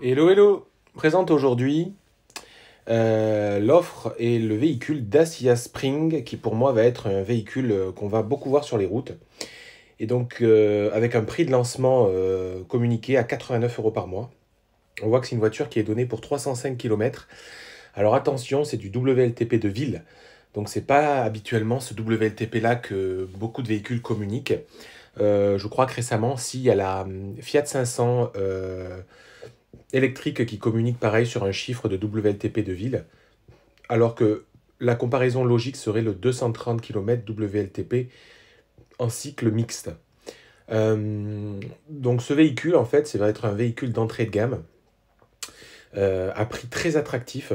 Hello, hello! Présente aujourd'hui l'offre et le véhicule Dacia Spring qui pour moi va être un véhicule qu'on va beaucoup voir sur les routes. Et donc avec un prix de lancement communiqué à 89 euros par mois. On voit que c'est une voiture qui est donnée pour 305 km. Alors attention, c'est du WLTP de ville. Donc c'est pas habituellement ce WLTP là que beaucoup de véhicules communiquent. Je crois que récemment, si, il y a la Fiat 500 électrique qui communique pareil sur un chiffre de WLTP de ville, alors que la comparaison logique serait le 230 km WLTP en cycle mixte. Donc ce véhicule, en fait, ça va être un véhicule d'entrée de gamme à prix très attractif,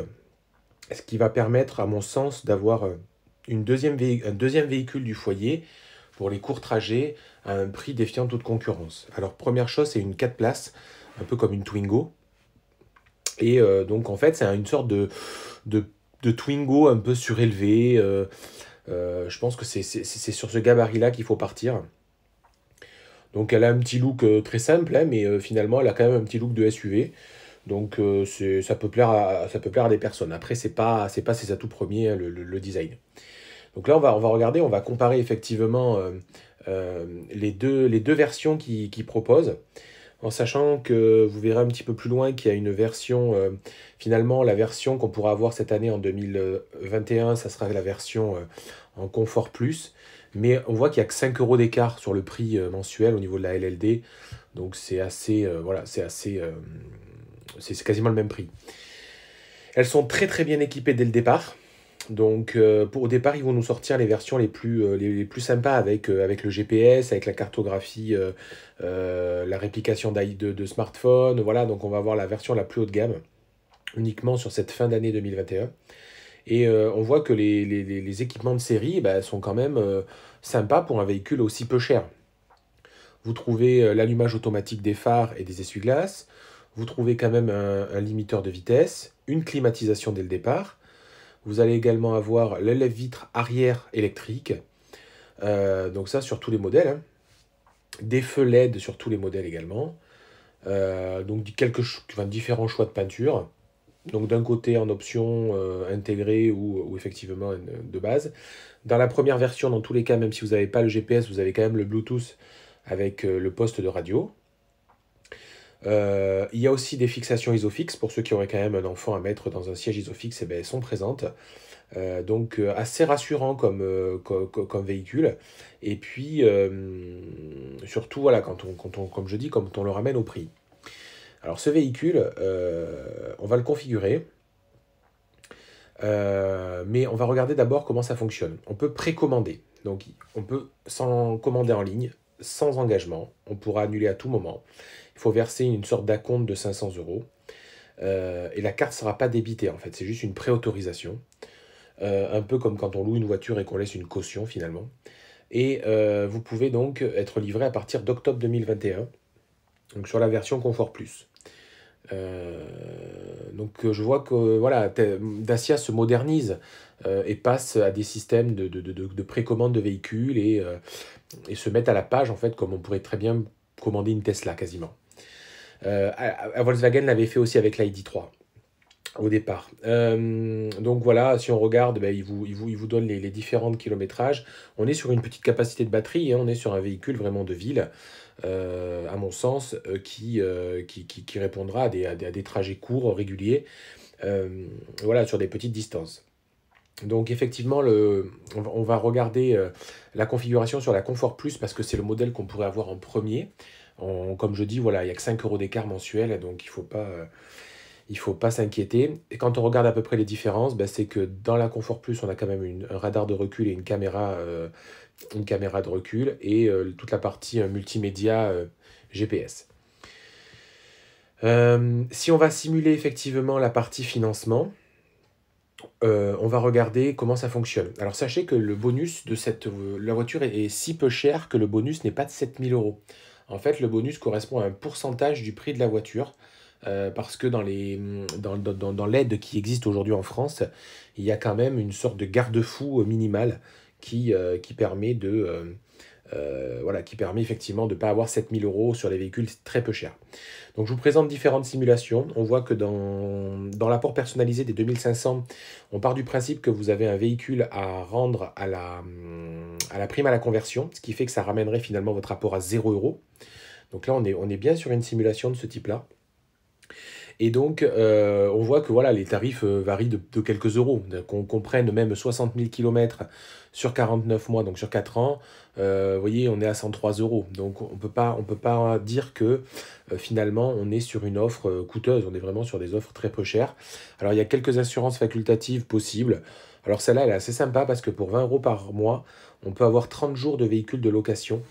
ce qui va permettre, à mon sens, d'avoir un deuxième véhicule du foyer pour les courts trajets à un prix défiant toute concurrence. Alors première chose, c'est une 4 places, un peu comme une Twingo. Et donc en fait, c'est une sorte de Twingo un peu surélevé. Je pense que c'est sur ce gabarit-là qu'il faut partir. Donc elle a un petit look très simple, hein, mais finalement elle a quand même un petit look de SUV. Donc ça peut plaire à des personnes. Après, c'est pas ses atouts premiers, hein, le design. Donc là, on va regarder, on va comparer effectivement les deux versions qu'ils proposent, en sachant que vous verrez un petit peu plus loin qu'il y a une version, finalement la version qu'on pourra avoir cette année en 2021, ça sera la version en Confort Plus, mais on voit qu'il n'y a que 5 euros d'écart sur le prix mensuel au niveau de la LLD, donc c'est assez, voilà, c'est quasiment le même prix. Elles sont très très bien équipées dès le départ. Donc au départ, ils vont nous sortir les versions les plus sympas avec le GPS, avec la cartographie, la réplication de smartphone. Voilà, donc on va avoir la version la plus haut de gamme, uniquement sur cette fin d'année 2021. Et on voit que les équipements de série sont quand même sympas pour un véhicule aussi peu cher. Vous trouvez l'allumage automatique des phares et des essuie-glaces. Vous trouvez quand même un limiteur de vitesse, une climatisation dès le départ. Vous allez également avoir le lève-vitre arrière électrique. Donc ça sur tous les modèles, hein. Des feux LED sur tous les modèles également. Donc différents choix de peinture. Donc d'un côté en option intégrée ou effectivement de base. Dans la première version, dans tous les cas, même si vous n'avez pas le GPS, vous avez quand même le Bluetooth avec le poste de radio. Il y a aussi des fixations Isofix, pour ceux qui auraient quand même un enfant à mettre dans un siège Isofix, elles sont présentes. Donc assez rassurant comme véhicule. Et puis surtout, voilà, comme je dis, quand on le ramène au prix. Alors ce véhicule, on va le configurer. Mais on va regarder d'abord comment ça fonctionne. On peut précommander. Donc on peut s'en commander en ligne, sans engagement. On pourra annuler à tout moment. Il faut verser une sorte d'acompte de 500 euros. Et la carte ne sera pas débitée en fait, c'est juste une préautorisation. Un peu comme quand on loue une voiture et qu'on laisse une caution finalement. Et vous pouvez donc être livré à partir d'octobre 2021, donc sur la version Confort Plus. Donc je vois que voilà, Dacia se modernise et passe à des systèmes de précommande de véhicules et se mettent à la page en fait, comme on pourrait très bien commander une Tesla quasiment. Volkswagen l'avait fait aussi avec l'ID3 au départ. Donc voilà, si on regarde, il vous donne les différents kilométrages. On est sur une petite capacité de batterie, hein, on est sur un véhicule vraiment de ville, à mon sens, qui répondra à des trajets courts, réguliers, voilà, sur des petites distances. Donc effectivement, on va regarder la configuration sur la Confort Plus parce que c'est le modèle qu'on pourrait avoir en premier. Comme je dis, voilà, il n'y a que 5 euros d'écart mensuel, donc il faut pas s'inquiéter. Et quand on regarde à peu près les différences, c'est que dans la Confort Plus, on a quand même un radar de recul et une caméra de recul et toute la partie multimédia GPS. Si on va simuler effectivement la partie financement, on va regarder comment ça fonctionne. Alors sachez que le bonus de la voiture est si peu cher que le bonus n'est pas de 7000 euros. En fait, le bonus correspond à un pourcentage du prix de la voiture. Parce que dans l'aide qui existe aujourd'hui en France, il y a quand même une sorte de garde-fou minimal qui permet voilà, qui permet effectivement de ne pas avoir 7 000 € sur les véhicules très peu chers. Donc je vous présente différentes simulations. On voit que dans l'apport personnalisé des 2500, on part du principe que vous avez un véhicule à rendre à la prime à la conversion, ce qui fait que ça ramènerait finalement votre apport à 0 €. Donc là, on est bien sur une simulation de ce type-là. Et donc, on voit que voilà, les tarifs varient de quelques euros. Qu'on comprenne même 60 000 km sur 49 mois, donc sur 4 ans, vous voyez, on est à 103 €. Donc, on peut pas dire que finalement, on est sur une offre coûteuse. On est vraiment sur des offres très peu chères. Alors, il y a quelques assurances facultatives possibles. Alors, celle-là, elle est assez sympa parce que pour 20 € par mois, on peut avoir 30 jours de véhicules de location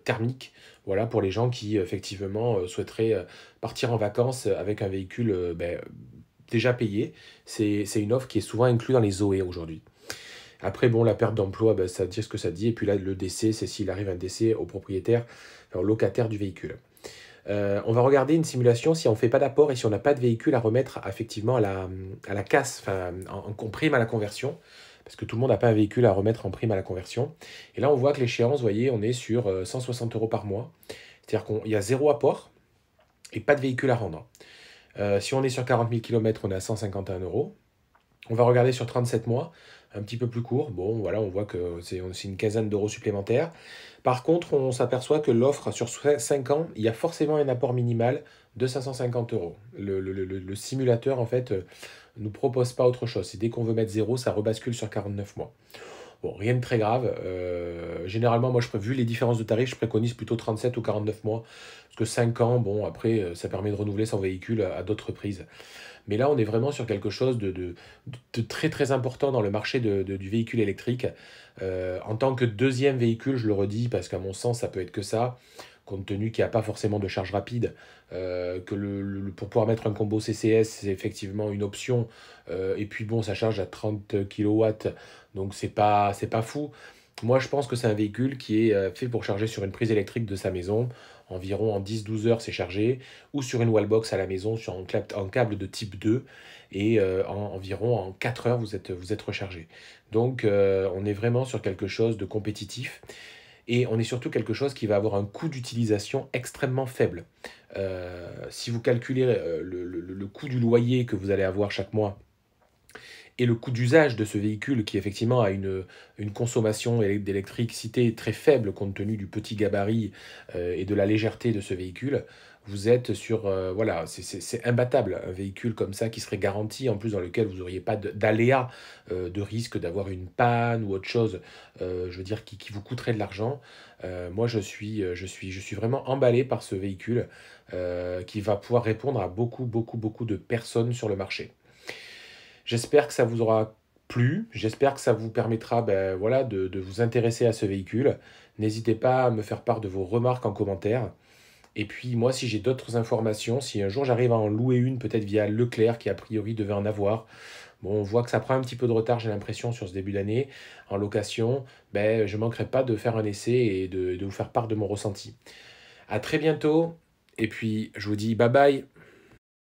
thermique. Voilà, pour les gens qui, effectivement, souhaiteraient partir en vacances avec un véhicule déjà payé. C'est une offre qui est souvent inclue dans les ZOE aujourd'hui. Après, bon, la perte d'emploi, ça dit ce que ça dit. Et puis là, le décès, c'est s'il arrive un décès au propriétaire, enfin, au locataire du véhicule. On va regarder une simulation si on ne fait pas d'apport et si on n'a pas de véhicule à remettre effectivement à la casse, enfin, en prime à la conversion. Parce que tout le monde n'a pas un véhicule à remettre en prime à la conversion. Et là, on voit que l'échéance, vous voyez, on est sur 160 € par mois. C'est-à-dire qu'il y a 0 apport et pas de véhicule à rendre. Si on est sur 40 000 km, on est à 151 €. On va regarder sur 37 mois, un petit peu plus court. Bon, voilà, on voit que c'est une quinzaine d'euros supplémentaires. Par contre, on s'aperçoit que l'offre sur 5 ans, il y a forcément un apport minimal de 550 €. Le simulateur, en fait, nous propose pas autre chose. C'est dès qu'on veut mettre 0, ça rebascule sur 49 mois. Bon, rien de très grave. Généralement, moi, vu les différences de tarifs, je préconise plutôt 37 ou 49 mois. Parce que 5 ans, bon, après, ça permet de renouveler son véhicule à d'autres reprises. Mais là, on est vraiment sur quelque chose de très très important dans le marché du véhicule électrique. En tant que deuxième véhicule, je le redis, parce qu'à mon sens, ça peut être que ça, compte tenu qu'il n'y a pas forcément de charge rapide, que pour pouvoir mettre un combo CCS, c'est effectivement une option. Et puis bon, ça charge à 30 kW, donc c'est pas fou. Moi, je pense que c'est un véhicule qui est fait pour charger sur une prise électrique de sa maison. Environ en 10-12 heures, c'est chargé. Ou sur une wallbox à la maison, sur un câble de type 2. Et environ en 4 heures, vous êtes rechargé. Donc, on est vraiment sur quelque chose de compétitif. Et on est surtout quelque chose qui va avoir un coût d'utilisation extrêmement faible. Si vous calculez le coût du loyer que vous allez avoir chaque mois et le coût d'usage de ce véhicule qui effectivement a une consommation d'électricité très faible compte tenu du petit gabarit et de la légèreté de ce véhicule, vous êtes sur... voilà, c'est imbattable, un véhicule comme ça qui serait garanti, en plus dans lequel vous n'auriez pas d'aléa, de risque d'avoir une panne ou autre chose, je veux dire, qui vous coûterait de l'argent. Moi, je suis vraiment emballé par ce véhicule qui va pouvoir répondre à beaucoup, beaucoup, beaucoup de personnes sur le marché. J'espère que ça vous aura plu, j'espère que ça vous permettra voilà, de vous intéresser à ce véhicule. N'hésitez pas à me faire part de vos remarques en commentaire. Et puis moi, si j'ai d'autres informations, si un jour j'arrive à en louer une, peut-être via Leclerc, qui a priori devait en avoir, bon, on voit que ça prend un petit peu de retard, j'ai l'impression, sur ce début d'année, en location, je ne manquerai pas de faire un essai et de vous faire part de mon ressenti. À très bientôt, et puis je vous dis bye bye.